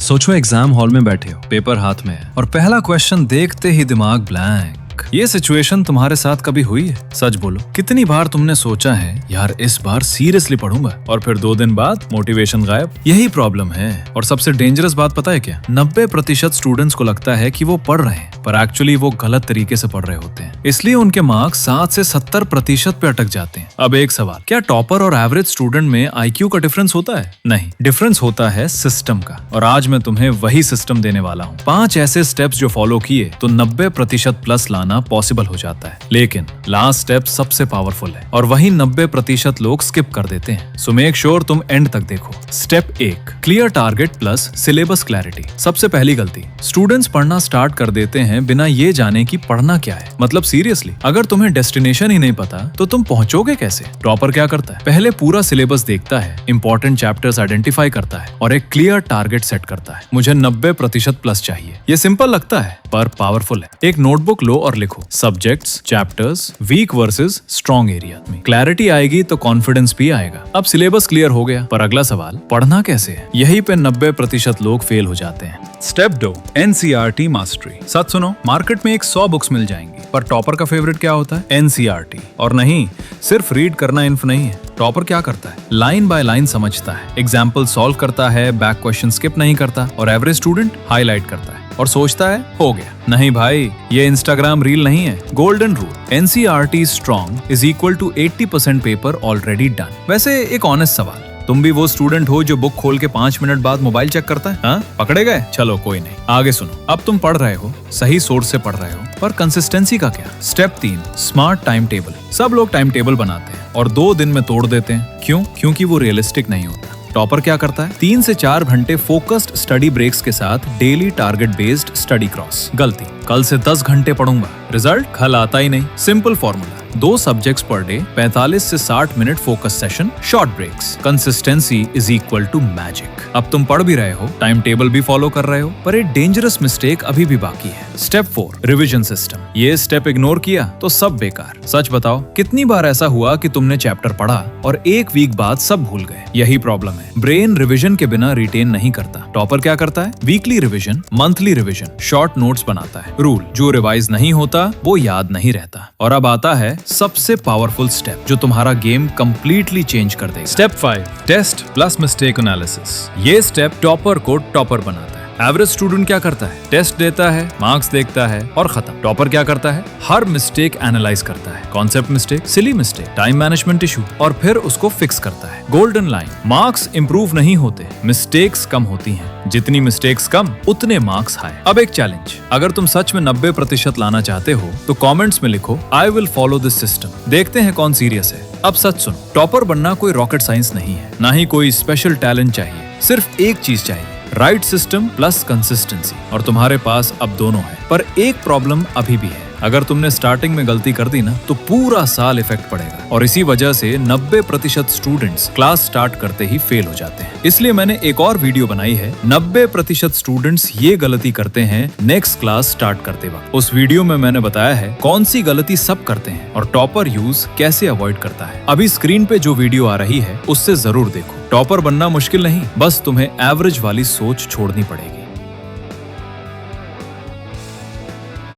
सोचो exam hall में बैठे हो, पेपर हाथ में है और पहला क्वेश्चन देखते ही दिमाग ब्लैंक। ये सिचुएशन तुम्हारे साथ कभी हुई है? सच बोलो, कितनी बार तुमने सोचा है यार इस बार सीरियसली पढ़ूंगा और फिर 2 दिन बाद मोटिवेशन गायब। यही प्रॉब्लम है। और सबसे डेंजरस बात पता है क्या? 90% स्टूडेंट्स को लगता है कि वो पढ़ रहे हैं, पर एक्चुअली वो गलत तरीके से पढ़ रहे होते हैं। इसलिए उनके मार्क्स 7 से 70% पे अटक जाते हैं। अब एक सवाल, क्या टॉपर और एवरेज स्टूडेंट में IQ का डिफरेंस होता है? नहीं, डिफरेंस होता है सिस्टम का। और आज मैं तुम्हें वही सिस्टम देने वाला हूँ। 5 ऐसे स्टेप्स जो फॉलो किए तो 90% प्लस लाना पॉसिबल हो जाता है। लेकिन लास्ट स्टेप सबसे पावरफुल है और वही 90% लोग स्किप कर देते हैं। सो मेक श्योर तुम एंड तक देखो। Step 1, clear target plus syllabus clarity. सबसे पहली गलती, स्टूडेंट्स पढ़ना स्टार्ट कर देते हैं बिना ये जाने कि पढ़ना क्या है। मतलब सीरियसली, अगर तुम्हें डेस्टिनेशन ही नहीं पता तो तुम पहुंचोगे कैसे? टॉपर क्या करता है? पहले पूरा सिलेबस देखता है, इंपॉर्टेंट चैप्टर्स आइडेंटिफाई करता है और एक क्लियर टारगेट सेट करता है। मुझे 90% प्लस चाहिए। ये सिंपल लगता है पर पावरफुल है। एक नोटबुक लो और लिखो subjects, chapters, weak versus strong area में। क्लैरिटी आएगी तो कॉन्फिडेंस भी आएगा। अब सिलेबस क्लियर हो गया, पर अगला सवाल, पढ़ना कैसे है? यही पे 90% लोग फेल हो जाते हैं। Step 2, NCERT mastery. सच सुनो, मार्केट में 100 बुक्स मिल जाएंगी, पर टॉपर का फेवरेट क्या होता है? NCERT। और नहीं, सिर्फ रीड करना इनफ नहीं है। टॉपर क्या करता है? लाइन बाय लाइन समझता है, एग्जाम्पल सॉल्व करता है, बैक क्वेश्चन स्किप नहीं करता और एवरेज स्टूडेंट हाईलाइट करता है और सोचता है हो गया। नहीं भाई, ये इंस्टाग्राम रील नहीं है। Golden rule, NCERT strong is equal to 80% paper already done. वैसे एक ऑनेस्ट सवाल, तुम भी वो स्टूडेंट हो जो बुक खोल के 5 मिनट बाद मोबाइल चेक करता है? हाँ, पकड़े गए? चलो कोई नहीं, आगे सुनो। अब तुम पढ़ रहे हो, सही सोर्स से पढ़ रहे हो, पर कंसिस्टेंसी का क्या? Step 3, smart time table. सब लोग टाइम टेबल बनाते हैं और 2 दिन में तोड़ देते हैं। क्यों? क्योंकि वो रियलिस्टिक नहीं होता। टॉपर क्या करता है? 3 से 4 घंटे फोकस्ड स्टडी ब्रेक्स के साथ daily target based study cross. गलती, कल से 10 घंटे पढ़ूंगा, रिजल्ट कल आता ही नहीं। Simple formula, 2 subjects per day, 45 से 60 minute focus session, short breaks. Consistency is equal to magic. अब तुम पढ़ भी रहे हो, टाइम टेबल भी फॉलो कर रहे हो, पर एक डेंजरस मिस्टेक अभी भी बाकी है। Step 4, revision system. ये स्टेप इग्नोर किया तो सब बेकार। सच बताओ, कितनी बार ऐसा हुआ कि तुमने चैप्टर पढ़ा और 1 वीक बाद सब भूल गए? यही प्रॉब्लम है। ब्रेन रिविजन के बिना रिटेन नहीं करता। टॉपर क्या करता है? Weekly revision, monthly revision, short notes बनाता है। रूल, जो रिवाइज नहीं होता वो याद नहीं रहता। और अब आता है सबसे पावरफुल स्टेप जो तुम्हारा गेम कंप्लीटली चेंज कर देगा। Step 5, test plus mistake analysis. ये स्टेप टॉपर को टॉपर बनाता है। एवरेज स्टूडेंट क्या करता है? टेस्ट देता है, मार्क्स देखता है और खत्म। टॉपर क्या करता है? हर मिस्टेक एनालाइज करता है, concept mistake, silly mistake, time management issue, और फिर उसको फिक्स करता है। गोल्डन लाइन, मार्क्स इंप्रूव नहीं होते, मिस्टेक्स कम होती हैं। जितनी मिस्टेक्स कम उतने मार्क्स हाई। अब एक चैलेंज, अगर तुम सच में 90% लाना चाहते हो तो कमेंट्स में लिखो I will follow this system. देखते हैं कौन सीरियस है। अब सच सुनो, टॉपर बनना कोई रॉकेट साइंस नहीं है, ना ही कोई स्पेशल टैलेंट चाहिए। सिर्फ एक चीज चाहिए, राइट सिस्टम प्लस कंसिस्टेंसी। और तुम्हारे पास अब दोनों है। पर एक प्रॉब्लम अभी भी है, अगर तुमने स्टार्टिंग में गलती कर दी ना तो पूरा साल इफेक्ट पड़ेगा। और इसी वजह से 90% स्टूडेंट्स क्लास स्टार्ट करते ही फेल हो जाते हैं। इसलिए मैंने एक और वीडियो बनाई है, 90% स्टूडेंट्स ये गलती करते हैं नेक्स्ट क्लास स्टार्ट करते वक्त। उस वीडियो में मैंने बताया है कौन सी गलती सब करते हैं और टॉपर यूज कैसे अवॉइड करता है। अभी स्क्रीन पे जो वीडियो आ रही है उससे जरूर देखो। टॉपर बनना मुश्किल नहीं, बस तुम्हें एवरेज वाली सोच छोड़नी पड़ेगी।